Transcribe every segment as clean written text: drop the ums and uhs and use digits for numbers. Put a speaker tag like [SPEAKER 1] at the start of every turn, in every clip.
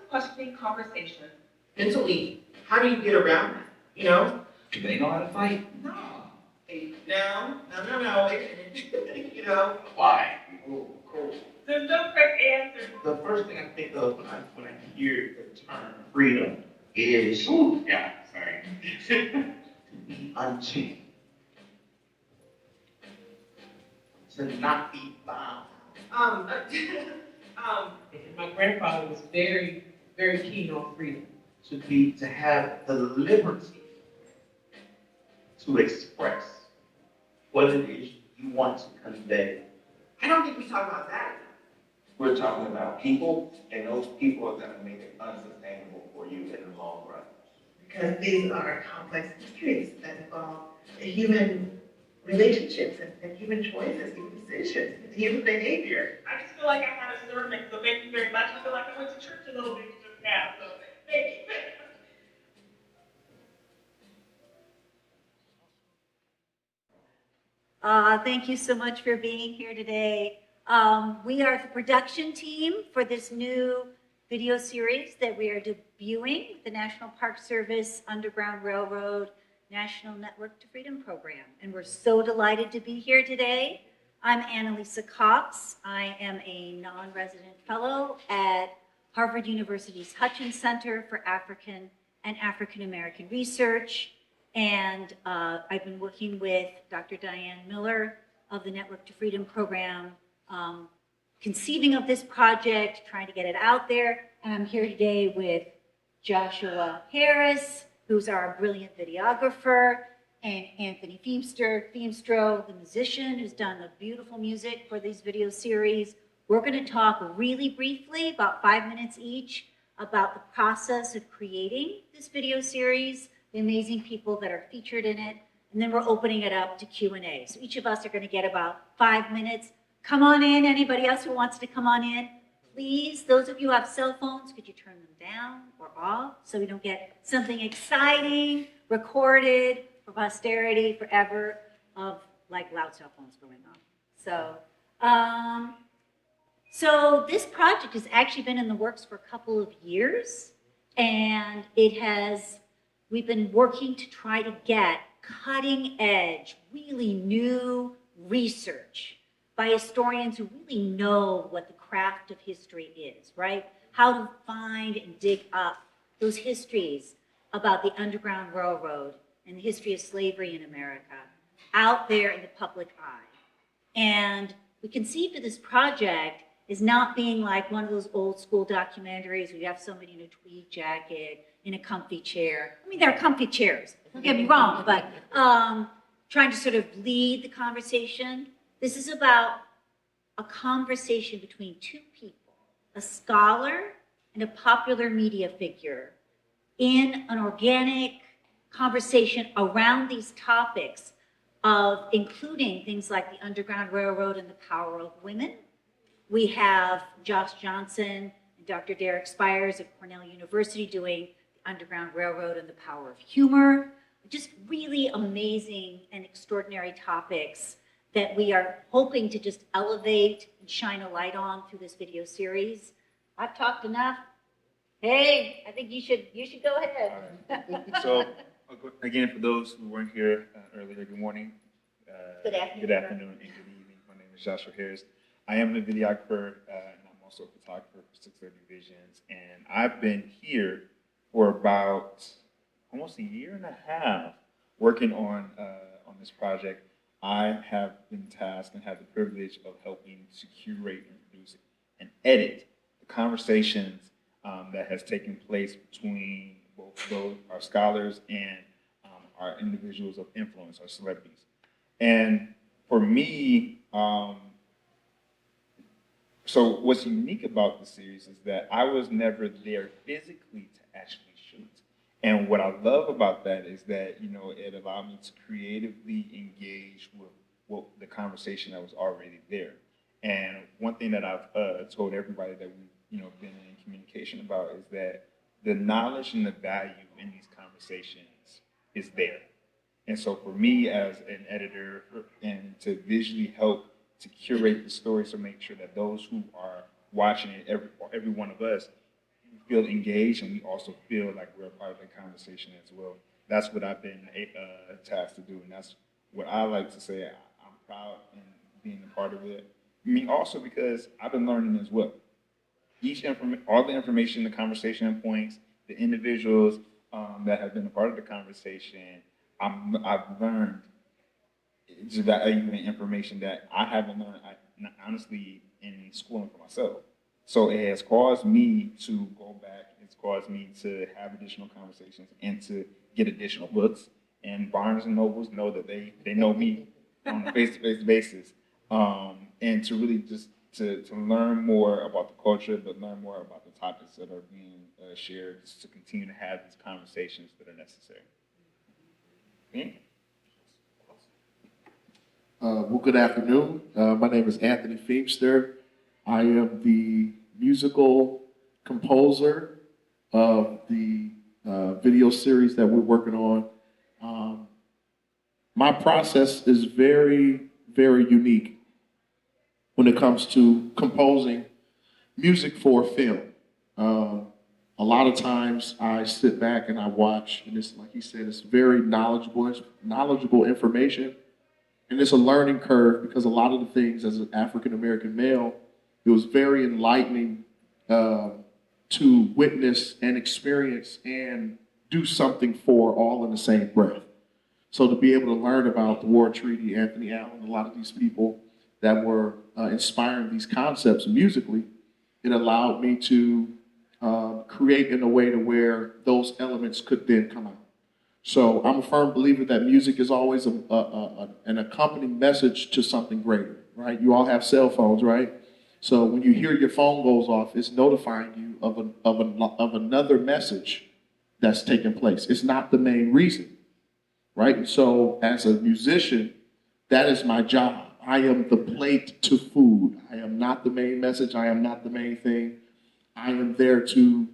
[SPEAKER 1] questioning conversation. Mentally, how do you get around that? You know?
[SPEAKER 2] Do they know how to fight?
[SPEAKER 1] No. No. You know?
[SPEAKER 2] Why? Oh, cool.
[SPEAKER 1] There's no correct answer.
[SPEAKER 2] The first thing I think of when I hear the term freedom is, ooh, yeah, sorry, to be unchained, to not be bound.
[SPEAKER 3] My grandfather was very, very keen on freedom.
[SPEAKER 2] To have the liberty to express what it is you want to convey.
[SPEAKER 1] I don't think we talk about that.
[SPEAKER 4] We're talking about people, and those people are gonna make it unsustainable for you in the long run.
[SPEAKER 5] Because these are complex issues that involve human relationships and human choices, human decisions, and human behavior.
[SPEAKER 1] I just feel like I had a sermon, so thank you very much. I feel like I went to church a little bit just now, so thank you.
[SPEAKER 6] Thank you so much for being here today. We are the production team for this new video series that we are debuting, the National Park Service Underground Railroad National Network to Freedom Program. And we're so delighted to be here today. I'm Annalisa Cox. I am a non-resident fellow at Harvard University's Hutchins Center for African and African American Research. And I've been working with Dr. Diane Miller of the Network to Freedom Program, conceiving of this project, trying to get it out there. And I'm here today with Joshua Harris, who's our brilliant videographer, and Anthony Feimstro, the musician who's done the beautiful music for these video series. We're going to talk really briefly, about 5 minutes each, about the process of creating this video series, the amazing people that are featured in it, and then we're opening it up to Q&A. So each of us are going to get about 5 minutes. Come on in. Anybody else who wants to come on in? Please, those of you who have cell phones, could you turn them down or off so we don't get something exciting recorded for posterity forever of like loud cell phones going on. So this project has actually been in the works for a couple of years, and we've been working to try to get cutting edge, really new research by historians who really know what the craft of history is, right? How to find and dig up those histories about the Underground Railroad and the history of slavery in America out there in the public eye. And we conceived of this project as not being like one of those old school documentaries where you have somebody in a tweed jacket in a comfy chair. I mean, there are comfy chairs, don't get me wrong, but trying to sort of lead the conversation. This is about a conversation between two people, a scholar and a popular media figure, in an organic conversation around these topics of including things like the Underground Railroad and the power of women. We have Josh Johnson and Dr. Derek Spires of Cornell University doing the Underground Railroad and the power of humor. Just really amazing and extraordinary topics that we are hoping to just elevate and shine a light on through this video series. I've talked enough. Hey, I think you should go ahead.
[SPEAKER 7] Right. So again, for those who weren't here earlier, good morning.
[SPEAKER 6] Good afternoon.
[SPEAKER 7] Good afternoon and good evening. My name is Joshua Harris. I am the videographer and I'm also a photographer for 630 Visions. And I've been here for about almost a year and a half working on this project. I have been tasked and have the privilege of helping to curate and produce and edit the conversations that has taken place between both our scholars and our individuals of influence, our celebrities. And for me, so what's unique about the series is that I was never there physically to actually shoot. And what I love about that is that, you know, it allowed me to creatively engage with the conversation that was already there. And one thing that I've told everybody that we've, you know, been in communication about is that the knowledge and the value in these conversations is there. And so for me as an editor and to visually help to curate the story, so make sure that those who are watching it, every one of us, feel engaged and we also feel like we're a part of the conversation as well. That's what I've been tasked to do, and that's what I like to say. I'm proud in being a part of it. I mean, also because I've been learning as well. All the information, the conversation points, the individuals that have been a part of the conversation, I've learned it's valuable information that I haven't learned, honestly, in schooling for myself. So it has caused me to go back. It's caused me to have additional conversations and to get additional books. And Barnes and Nobles know that they know me on a face-to-face basis. And to really just to learn more about the culture, but learn more about the topics that are being shared, just to continue to have these conversations that are necessary.
[SPEAKER 8] Well, good afternoon. My name is Anthony Feemster. I am the musical composer of the video series that we're working on. My process is very, very unique when it comes to composing music for film. A lot of times I sit back and I watch, and it's like he said, it's very knowledgeable information. And it's a learning curve because a lot of the things as an African-American male, it was very enlightening to witness and experience and do something for all in the same breath. So to be able to learn about the War Treaty, Anthony Allen, a lot of these people that were inspiring these concepts musically, it allowed me to create in a way to where those elements could then come out. So I'm a firm believer that music is always an accompanying message to something greater, right? You all have cell phones, right? So when you hear your phone goes off, it's notifying you of another message that's taking place. It's not the main reason, right? And so as a musician, that is my job. I am the plate to food. I am not the main message. I am not the main thing. I am there to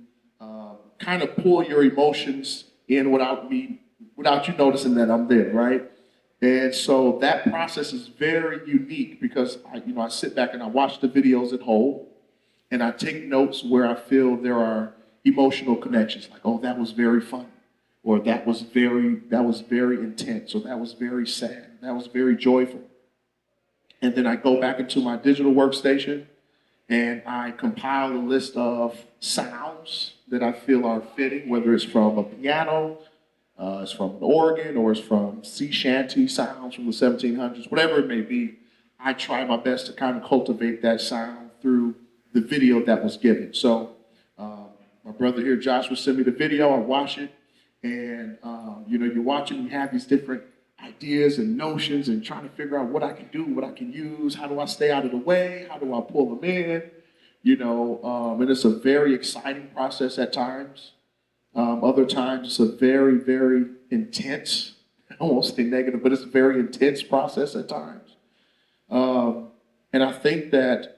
[SPEAKER 8] kind of pull your emotions in without you noticing that I'm there, right? And so that process is very unique because I sit back and I watch the videos at whole, and I take notes where I feel there are emotional connections, like, oh, that was very fun, or that was very intense, or that was very sad, that was very joyful. And then I go back into my digital workstation and I compile a list of sounds that I feel are fitting, whether it's from a piano, it's from an organ, or it's from sea shanty sounds from the 1700s, whatever it may be. I try my best to kind of cultivate that sound through the video that was given. So my brother here, Joshua, sent me the video. I watch it, and you're watching. You have these different ideas and notions, and trying to figure out what I can do, what I can use. How do I stay out of the way? How do I pull them in? And it's a very exciting process at times. Other times it's a very, very intense, I won't say negative, but it's a very intense process at times. And I think that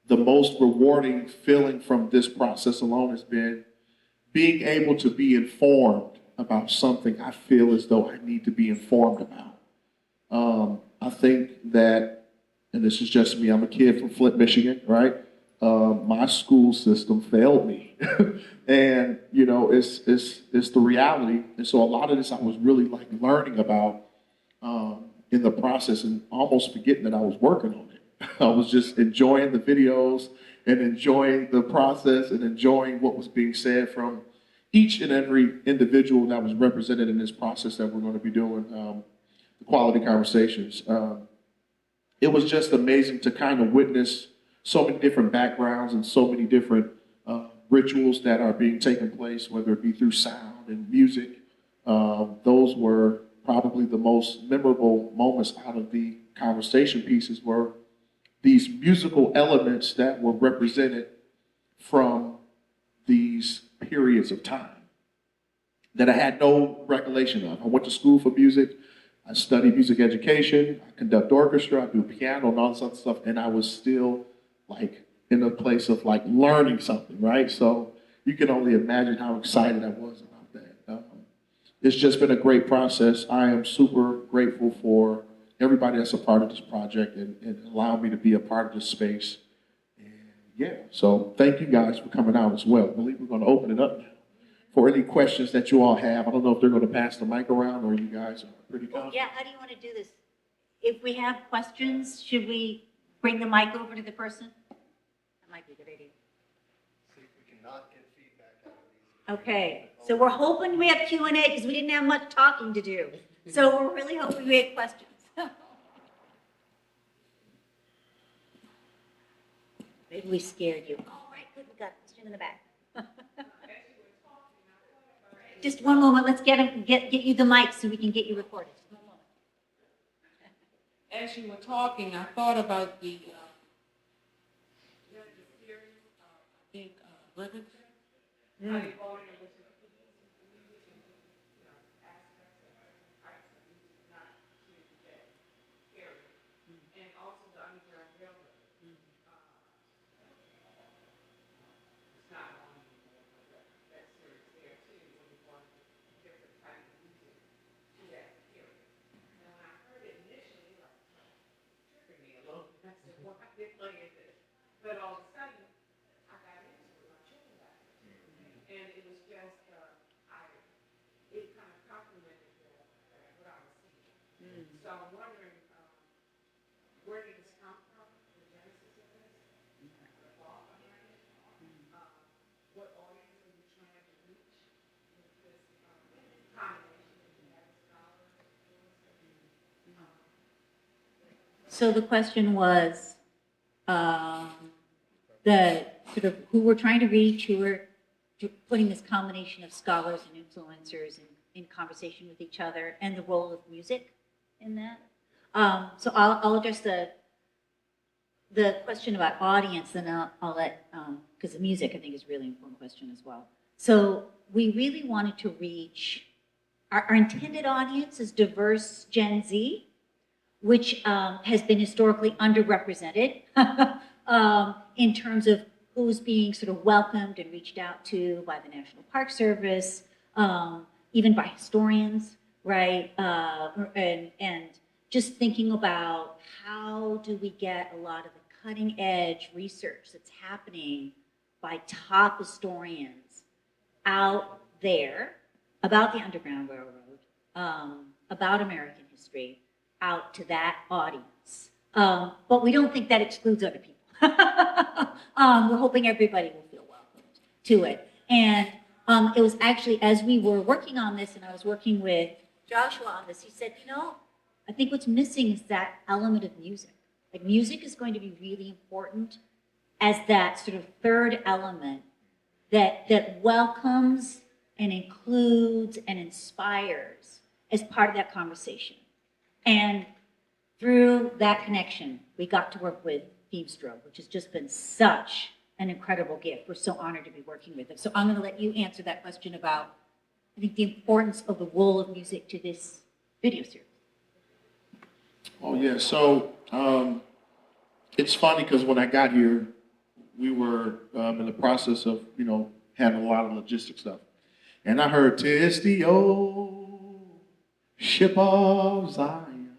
[SPEAKER 8] the most rewarding feeling from this process alone has been being able to be informed about something I feel as though I need to be informed about. I think that, and this is just me, I'm a kid from Flint, Michigan, right? My school system failed me. And, it's the reality. And so a lot of this I was really like learning about in the process and almost forgetting that I was working on it. I was just enjoying the videos and enjoying the process and enjoying what was being said from each and every individual that was represented in this process that we're going to be doing, the quality conversations. It was just amazing to kind of witness so many different backgrounds and so many different rituals that are being taken place, whether it be through sound and music. Those were probably the most memorable moments out of the conversation pieces were these musical elements that were represented from these periods of time that I had no recollection of. I went to school for music. I studied music education. I conduct orchestra. I do piano and all this other stuff. And I was still like in a place of like learning something, right? So you can only imagine how excited I was about that. It's just been a great process. I am super grateful for everybody that's a part of this project and allow me to be a part of this space. And yeah, so thank you guys for coming out as well. I believe we're going to open it up now for any questions that you all have. I don't know if they're going to pass the mic around or you guys are pretty
[SPEAKER 6] Well,
[SPEAKER 8] confident.
[SPEAKER 6] yeah, how do you want to do this? If we have questions, should we bring the mic over to the person? That might be a good idea.
[SPEAKER 9] See if we cannot get feedback out of these.
[SPEAKER 6] Okay, so we're hoping we have Q&A because we didn't have much talking to do. So we're really hoping we have questions. Maybe we scared you. All right, good, we got a question in the back. Just one moment, let's get you the mic so we can get you recorded. One moment.
[SPEAKER 3] As you were talking, I thought about the series, I think, Living. But all of a sudden, I got into it, my children got into it. And it was just, it kind of complemented what I was seeing. So I'm wondering, where did this come from, the genesis of this, the thought behind it? What audience are you trying to reach with this combination that you have with scholars?
[SPEAKER 6] So the question was, the sort of who we're trying to reach, who we're putting this combination of scholars and influencers in conversation with each other, and the role of music in that. So I'll address the question about audience, then I'll let, because the music I think is a really important question as well. So we really wanted to reach, our intended audience is diverse Gen Z, which has been historically underrepresented in terms of who's being sort of welcomed and reached out to by the National Park Service, even by historians, right? And just thinking about how do we get a lot of the cutting edge research that's happening by top historians out there about the Underground Railroad, about American history, out to that audience. But we don't think that excludes other people. We're hoping everybody will feel welcomed to it. And it was actually, as we were working on this, and I was working with Joshua on this, he said, I think what's missing is that element of music. Like, music is going to be really important as that sort of third element that welcomes and includes and inspires as part of that conversation. And through that connection, we got to work with Feimstra, which has just been such an incredible gift. We're so honored to be working with them. So I'm going to let you answer that question about, I think, the importance of the role of music to this video series.
[SPEAKER 8] Oh, yeah, so it's funny because when I got here, we were in the process of, having a lot of logistic stuff. And I heard, "'Tis the old ship of Zion."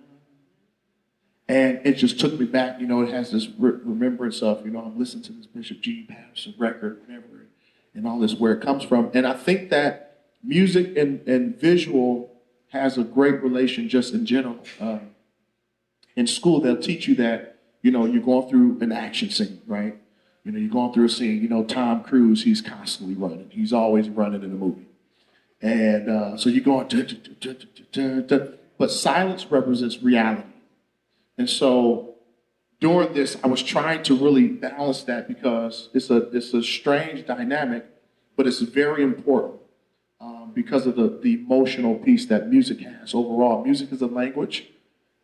[SPEAKER 8] And it just took me back, it has this remembrance of, I'm listening to this Bishop G. Patterson record, whatever, and all this, where it comes from. And I think that music and visual has a great relation just in general. In school, they'll teach you that, you're going through an action scene, right? You're going through a scene, Tom Cruise, he's constantly running. He's always running in the movie. And so you're going, but silence represents reality. And so during this, I was trying to really balance that because it's a strange dynamic, but it's very important because of the emotional piece that music has overall. Music is a language,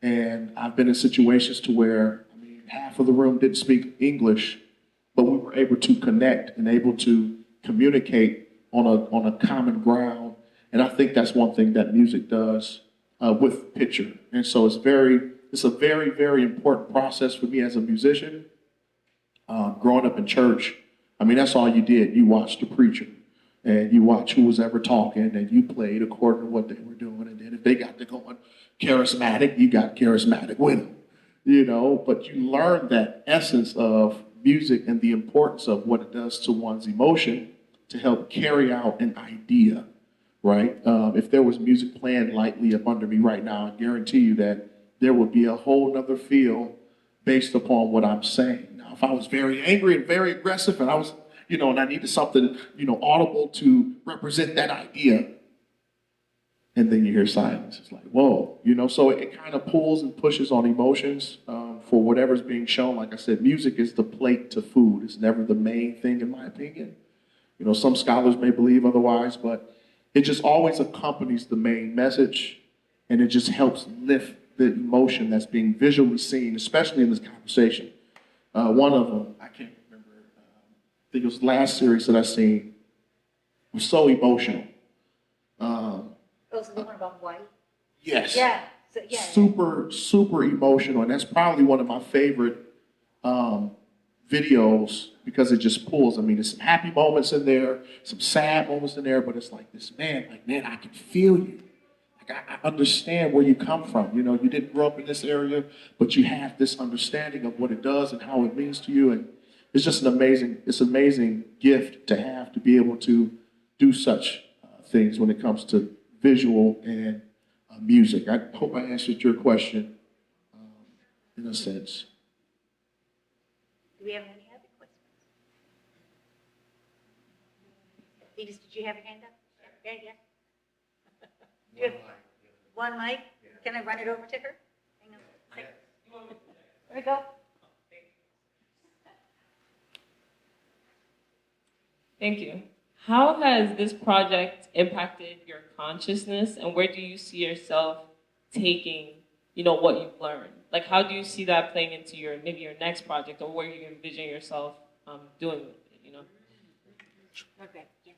[SPEAKER 8] and I've been in situations to where, half of the room didn't speak English, but we were able to connect and able to communicate on a common ground. And I think that's one thing that music does with picture. And so it's a very, very important process for me as a musician. Growing up in church, that's all you did. You watched the preacher, and you watched who was ever talking, and you played according to what they were doing. And then if they got to going charismatic, you got charismatic with them, But you learn that essence of music and the importance of what it does to one's emotion to help carry out an idea, right? If there was music playing lightly up under me right now, I guarantee you that there would be a whole nother feel based upon what I'm saying. Now, if I was very angry and very aggressive and I was, and I needed something, audible to represent that idea, and then you hear silence. It's like, whoa, so it kind of pulls and pushes on emotions for whatever's being shown. Like I said, music is the plate to food. It's never the main thing, in my opinion. Some scholars may believe otherwise, but it just always accompanies the main message, and it just helps lift the emotion that's being visually seen, especially in this conversation. One of them, I can't remember, I think it was the last series that I seen, was so emotional.
[SPEAKER 6] Oh, so the one about white?
[SPEAKER 8] Yes.
[SPEAKER 6] Yeah. So, yeah.
[SPEAKER 8] Super, super emotional, and that's probably one of my favorite videos because it just pulls. I mean, there's some happy moments in there, some sad moments in there, but it's like this man, I can feel you. Like I understand where you come from. You didn't grow up in this area, but you have this understanding of what it does and how it means to you, and it's just an amazing gift to have, to be able to do such things when it comes to visual and music. I hope I answered your question in a sense.
[SPEAKER 6] Do we have any other questions? Venus, did you have your hand up? Yeah. Do you have one mic? Can I run it over to her? Hang on. There we go.
[SPEAKER 10] Thank you. How has this project impacted your consciousness, and where do you see yourself taking, what you've learned? Like, how do you see that playing into maybe your next project, or where you envision yourself doing with it,
[SPEAKER 6] Okay. Yeah.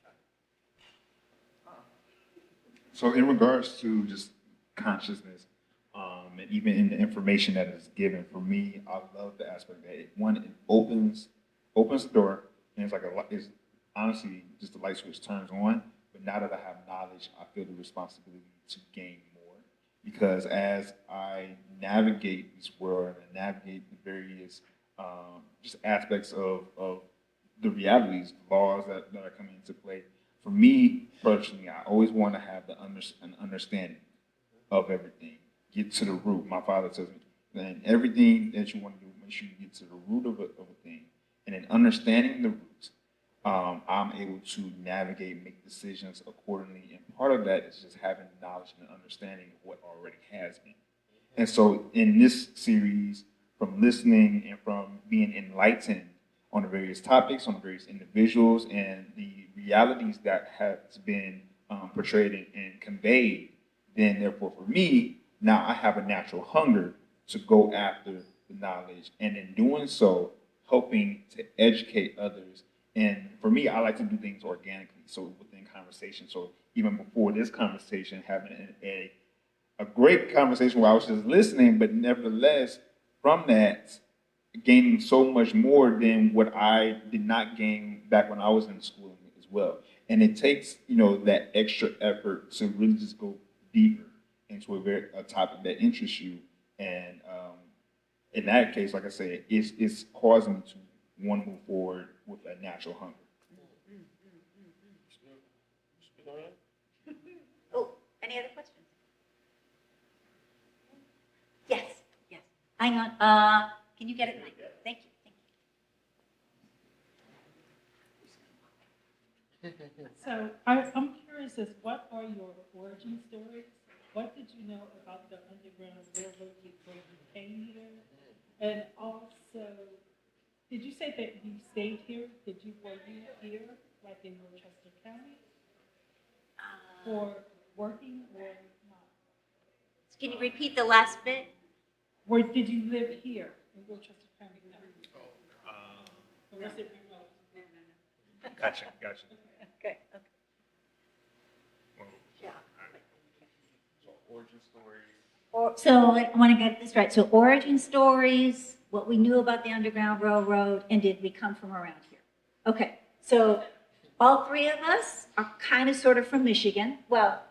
[SPEAKER 7] So in regards to just consciousness, and even in the information that is given, for me, I love the aspect that it opens the door, and it's honestly just the light switch turns on. But now that I have knowledge, I feel the responsibility to gain more, because as I navigate this world and navigate the various just aspects of the realities, the laws that are coming into play. For me personally, I always want to have an understanding of everything. Get to the root. My father tells me, then everything that you want to do, make sure you get to the root of a thing. And in understanding the roots, I'm able to navigate, make decisions accordingly. And part of that is just having knowledge and understanding of what already has been. And so in this series, from listening and from being enlightened on the various topics, on the various individuals, and the realities that has been portrayed and conveyed, then therefore for me, now I have a natural hunger to go after the knowledge, and in doing so, hoping to educate others. And for me, I like to do things organically, so within conversation. So even before this conversation, having a great conversation where I was just listening, but nevertheless, from that, gaining so much more than what I did not gain back when I was in school as well. And it takes, that extra effort to really just go deeper into a topic that interests you. And in that case, like I said, it's causing me to want to move forward with a natural hunger.
[SPEAKER 6] Oh, any other questions? Yes. Hang on. Can you get it? Thank you.
[SPEAKER 11] So I'm curious as what are your origin stories? What did you know about the Underground Railroad before you came here? And also, did you say that you stayed here? Were you here, like in Rochester County, for working or not?
[SPEAKER 6] Can you repeat the last bit?
[SPEAKER 11] Or did you live here in Rochester County? Or was it remote?
[SPEAKER 7] Gotcha.
[SPEAKER 6] Okay.
[SPEAKER 7] Yeah. So origin stories.
[SPEAKER 6] So I want to get this right. So origin stories, what we knew about the Underground Railroad, and did we come from around here? Okay, so all three of us are kind of sort of from Michigan. Well,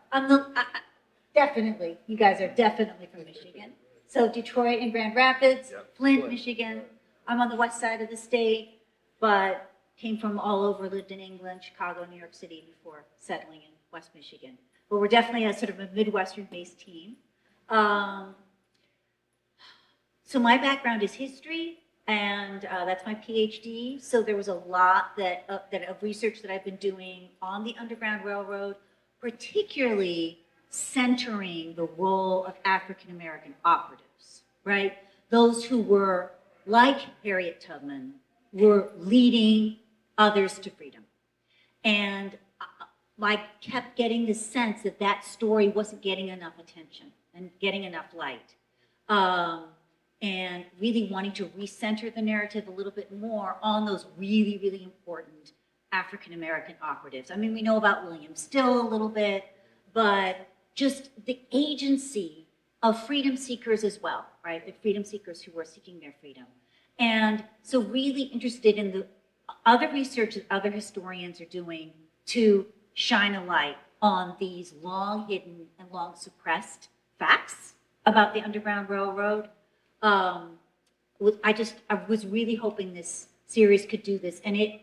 [SPEAKER 6] definitely, you guys are definitely from Michigan. So Detroit and Grand Rapids, Flint, Michigan. I'm on the west side of the state, but came from all over, lived in England, Chicago, New York City before settling in West Michigan. But we're definitely a sort of a Midwestern-based team. So my background is history, and that's my PhD. So there was a lot of research that I've been doing on the Underground Railroad, particularly centering the role of African American operatives, right? Those who were, like Harriet Tubman, were leading others to freedom. And I kept getting the sense that that story wasn't getting enough attention and getting enough light. And really wanting to recenter the narrative a little bit more on those really, really important African American operatives. I mean, we know about William Still a little bit, but just the agency of freedom seekers as well, right? The freedom seekers who were seeking their freedom. And so really interested in the other research that other historians are doing to shine a light on these long hidden and long suppressed facts about the Underground Railroad. I was really hoping this series could do this, and it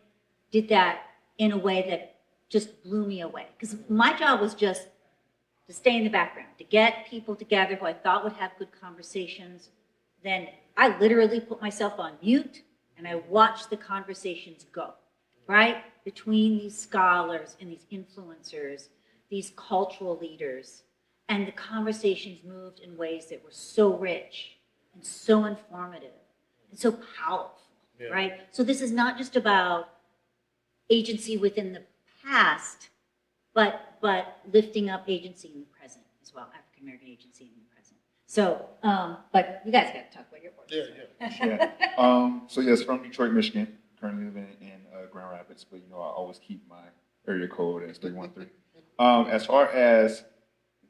[SPEAKER 6] did that in a way that just blew me away. Because my job was just to stay in the background, to get people together who I thought would have good conversations. Then I literally put myself on mute and I watched the conversations go, right? Between these scholars and these influencers, these cultural leaders, and the conversations moved in ways that were so rich and so informative and so powerful, right? So this is not just about agency within the past, but lifting up agency in the present as well, African American agency in the present. So, but you guys got to talk about your work.
[SPEAKER 7] So yes, from Detroit, Michigan. Currently living in Grand Rapids, but I always keep my area code as 313. As far as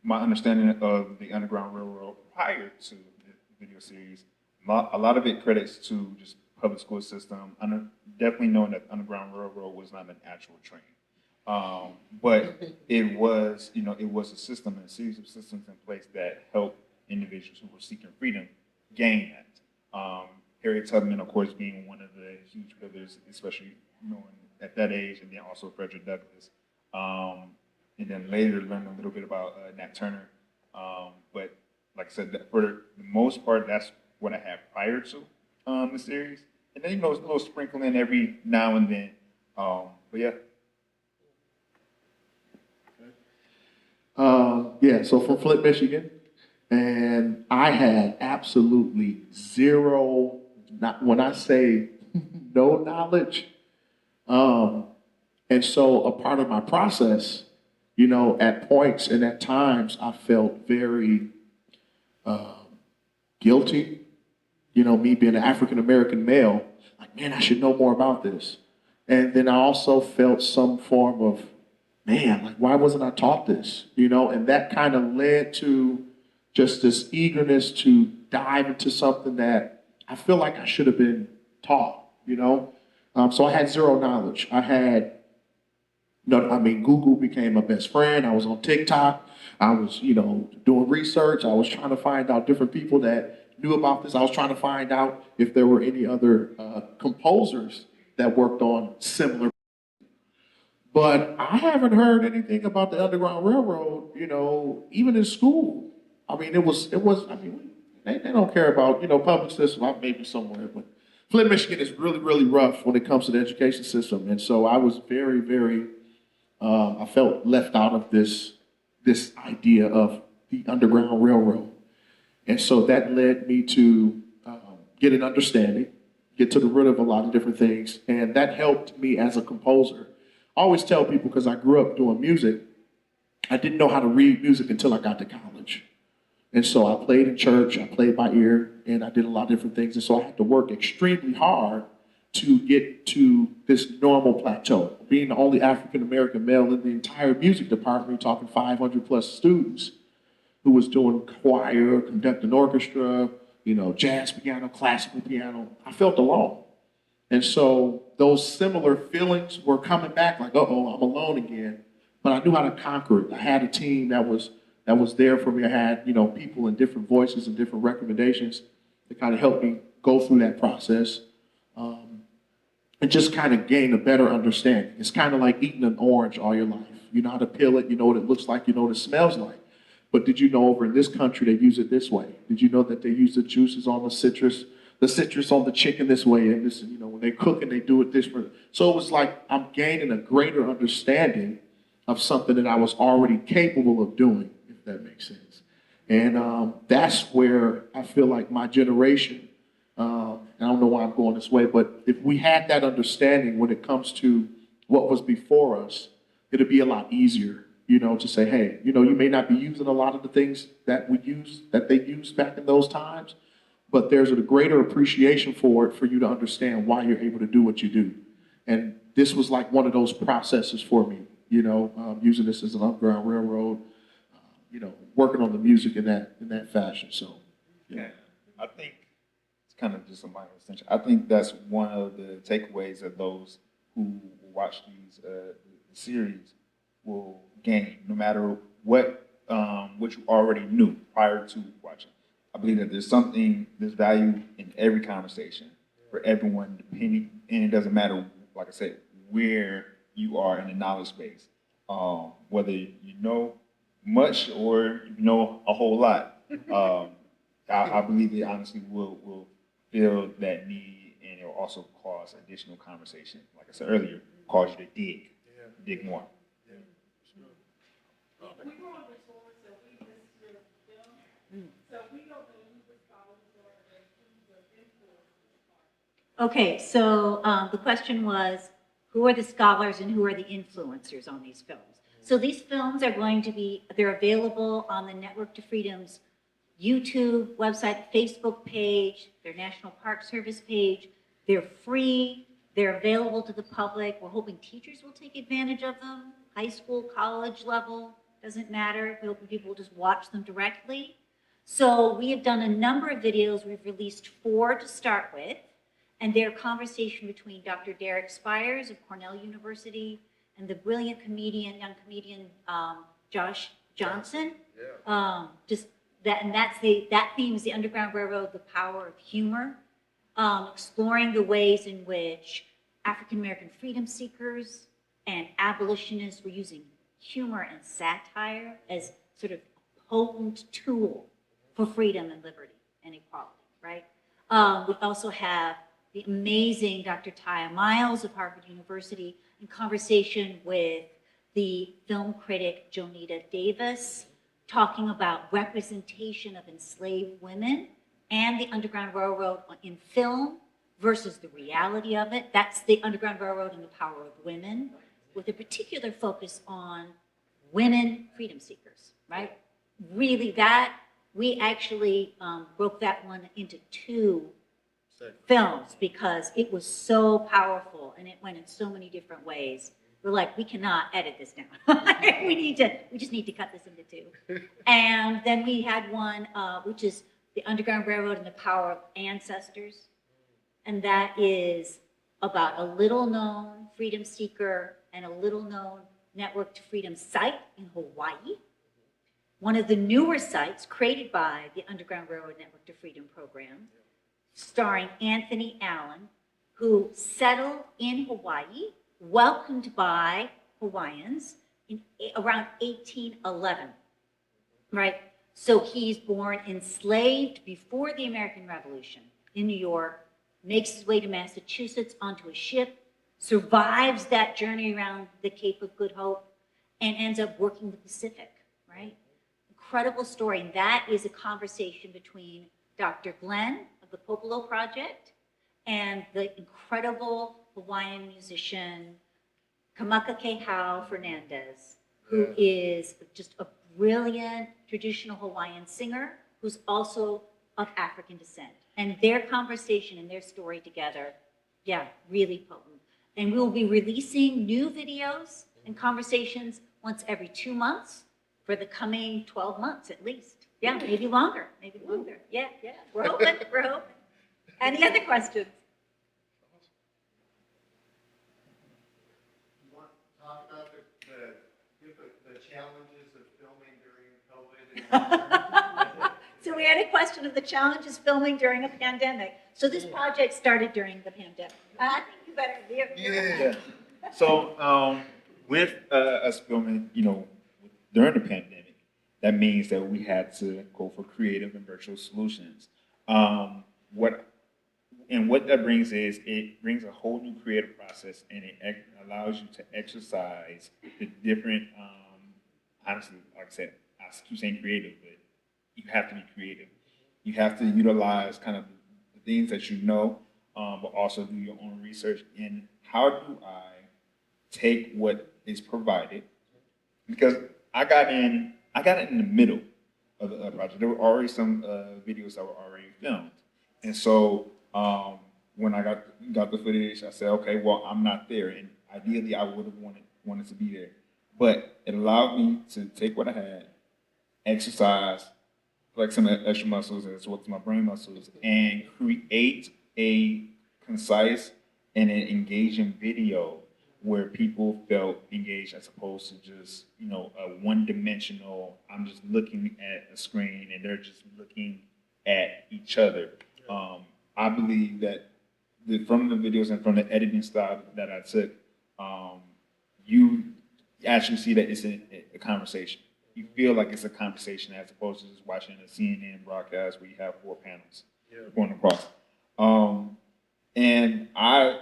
[SPEAKER 7] my understanding of the Underground Railroad prior to the video series, a lot of it credits to just public school system. Definitely knowing that the Underground Railroad was not an actual train. But it was, it was a system and a series of systems in place that helped individuals who were seeking freedom gain that. Harriet Tubman, of course, being one of the huge pillars, especially knowing at that age, and then also Frederick Douglass. And then later learned a little bit about Nat Turner. But like I said, for the most part, that's what I had prior to the series. And then, it's a little sprinkle in every now and then. But yeah.
[SPEAKER 8] So from Flint, Michigan, and I had absolutely zero, when I say no knowledge, and so a part of my process, at points and at times I felt very guilty, me being an African-American male, like, man, I should know more about this. And then I also felt some form of, man, like, why wasn't I taught this? And that kind of led to just this eagerness to dive into something that I feel like I should have been taught, So I had zero knowledge. Google became my best friend. I was on TikTok. I was, doing research. I was trying to find out different people that knew about this. I was trying to find out if there were any other composers that worked on similar. But I haven't heard anything about the Underground Railroad, even in school. They don't care about, public system, maybe somewhere, but Flint, Michigan is really, really rough when it comes to the education system. And so I was very, very, I felt left out of this idea of the Underground Railroad. And so that led me to get an understanding, get to the root of a lot of different things. And that helped me as a composer. I always tell people, because I grew up doing music, I didn't know how to read music until I got to college. And so I played in church, I played by ear, and I did a lot of different things. And so I had to work extremely hard to get to this normal plateau. Being the only African-American male in the entire music department, talking 500 plus students, who was doing choir, conducting orchestra, jazz piano, classical piano, I felt alone. And so those similar feelings were coming back, like, uh-oh, I'm alone again. But I knew how to conquer it. I had a team that was there for me. I had, people in different voices and different recommendations that kind of helped me go through that process. and just kind of gain a better understanding. It's kind of like eating an orange all your life. You know how to peel it, you know what it looks like, you know what it smells like. But did you know over in this country they use it this way? Did you know that they use the juices on the citrus on the chicken this way, and this, you know, when they cook and they do it this way. So it was like I'm gaining a greater understanding of something that I was already capable of doing, if that makes sense. And that's where I feel like my generation, I don't know why I'm going this way, but if we had that understanding when it comes to what was before us, it'd be a lot easier, you know, to say, hey, you know, you may not be using a lot of the things that they used back in those times, but there's a greater appreciation for it for you to understand why you're able to do what you do. And this was like one of those processes for me, you know, using this as an Underground Railroad, you know, working on the music in that fashion. So,
[SPEAKER 7] Yeah, I think it's kind of just a minor extension. I think that's one of the takeaways that those who watch these series will gain, no matter what you already knew prior to watching. I believe that there's value in every conversation for everyone, depending, and it doesn't matter, like I said, where you are in the knowledge base, whether you know much or you know a whole lot. I believe it honestly will feel that need, and it will also cause additional conversation. Like I said earlier, cause you to dig more.
[SPEAKER 3] We were on the tour, so we just sort of film. So we don't know who the scholars are and who the influencers are.
[SPEAKER 6] Okay, so the question was, who are the scholars and who are the influencers on these films? So these films are going to be, they're available on the Network to Freedom's YouTube website, Facebook page, their National Park Service page. They're free, they're available to the public. We're hoping teachers will take advantage of them, high school, college level, doesn't matter. We're hoping people will just watch them directly. So we have done a number of videos. We've released 4 to start with, and they're a conversation between Dr. Derek Spires of Cornell University and the brilliant young comedian, Josh Johnson. That theme is the Underground Railroad, the power of humor, exploring the ways in which African American freedom seekers and abolitionists were using humor and satire as sort of a potent tool for freedom and liberty and equality, right? We also have the amazing Dr. Taya Miles of Harvard University in conversation with the film critic Jonita Davis, talking about representation of enslaved women and the Underground Railroad in film versus the reality of it. That's the Underground Railroad and the power of women, with a particular focus on women freedom seekers, right? Really, we actually broke that one into 2 films because it was so powerful and it went in so many different ways. We're like, we cannot edit this down. we just need to cut this into 2. And then we had one, which is the Underground Railroad and the Power of Ancestors. And that is about a little known freedom seeker and a little known Network to Freedom site in Hawaii. One of the newer sites created by the Underground Railroad Network to Freedom program, starring Anthony Allen, who settled in Hawaii, welcomed by Hawaiians in around 1811, right? So he's born enslaved before the American Revolution in New York, makes his way to Massachusetts onto a ship, survives that journey around the Cape of Good Hope, and ends up working the Pacific, right? Incredible story. And that is a conversation between Dr. Glenn of the Popolo Project and the incredible Hawaiian musician Kamakakehau Fernandez, who is just a brilliant traditional Hawaiian singer who's also of African descent. And their conversation and their story together, really potent. And we will be releasing new videos and conversations once every 2 months for the coming 12 months at least. Yeah, maybe longer. Yeah. We're hoping. Any other questions?
[SPEAKER 9] You want to talk about the challenges of filming during COVID?
[SPEAKER 6] we had a question of the challenges filming during a pandemic. So this project started during the pandemic. I think you better be.
[SPEAKER 7] Yeah. So, with us filming, during the pandemic, that means that we had to go for creative and virtual solutions. What that brings is it brings a whole new creative process, and it allows you to exercise the different. Honestly, like I said, I keep saying creative, but you have to be creative. You have to utilize kind of the things that you know, but also do your own research in how do I take what is provided, because I got in the middle of the project. There were already some videos that were already filmed, and so when I got the footage, I said, okay, well, I'm not there, and ideally I would have wanted to be there, but it allowed me to take what I had, exercise, flex some extra muscles as well as my brain muscles, and create a concise and an engaging video where people felt engaged as opposed to just, a one-dimensional, I'm just looking at a screen and they're just looking at each other. I believe that from the videos and from the editing style that I took, you actually see that it's a conversation. You feel like it's a conversation as opposed to just watching a CNN broadcast where you have 4 panels going across. And I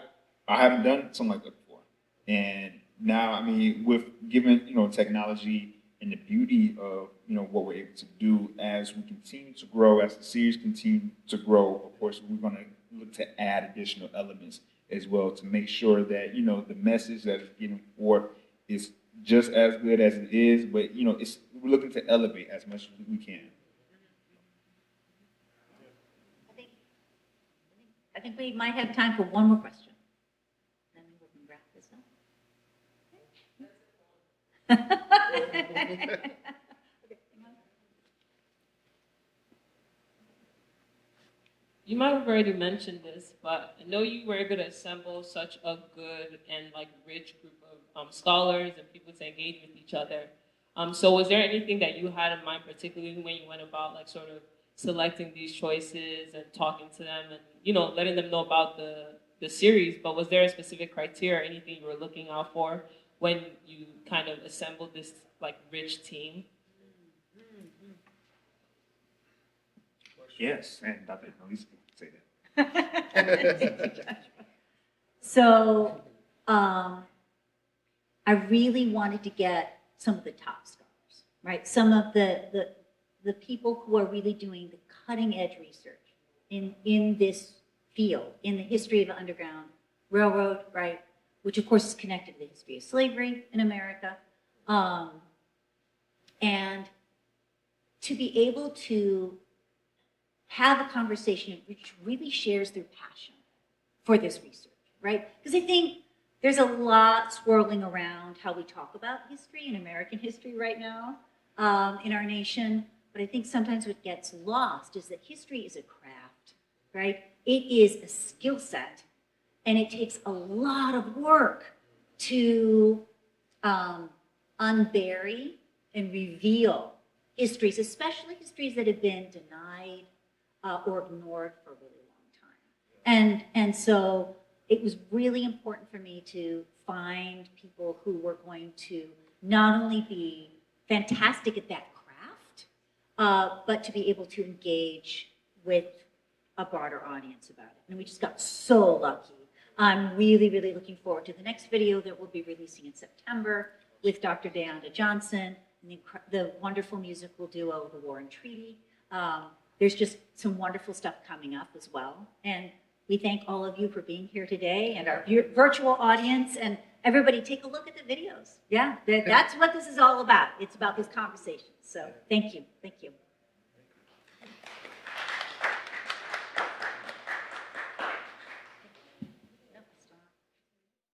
[SPEAKER 7] haven't done something like that before. And now, I mean, with given, technology and the beauty of, what we're able to do as we continue to grow, as the series continue to grow, of course, we're going to look to add additional elements as well to make sure that, the message that is getting forth is just as good as it is, but, we're looking to elevate as much as we can.
[SPEAKER 6] I think we might have time for one more question. Then we can wrap this up.
[SPEAKER 10] You might have already mentioned this, but I know you were able to assemble such a good and rich group of scholars and people to engage with each other. So was there anything that you had in mind, particularly when you went about sort of selecting these choices and talking to them and letting them know about the series? But was there a specific criteria or anything you were looking out for when you kind of assembled this rich team?
[SPEAKER 7] Yes, and Dr. Elise can say
[SPEAKER 6] that. So, I really wanted to get some of the top scholars, right? Some of the people who are really doing the cutting edge research in this field, in the history of the Underground Railroad, right? Which of course is connected to the history of slavery in America. And to be able to have a conversation which really shares their passion for this research, right? Because I think there's a lot swirling around how we talk about history and American history right now in our nation. But I think sometimes what gets lost is that history is a craft, right? It is a skill set, and it takes a lot of work to unbury and reveal histories, especially histories that have been denied or ignored for a really long time. And so it was really important for me to find people who were going to not only be fantastic at that craft, but to be able to engage with a broader audience about it. And we just got so lucky. I'm really, really looking forward to the next video that we'll be releasing in September with Dr. Deanda Johnson and the wonderful musical duo, The War and Treaty. There's just some wonderful stuff coming up as well. And we thank all of you for being here today and our virtual audience, and everybody take a look at the videos. Yeah, that's what this is all about. It's about these conversations. So thank you. Thank you.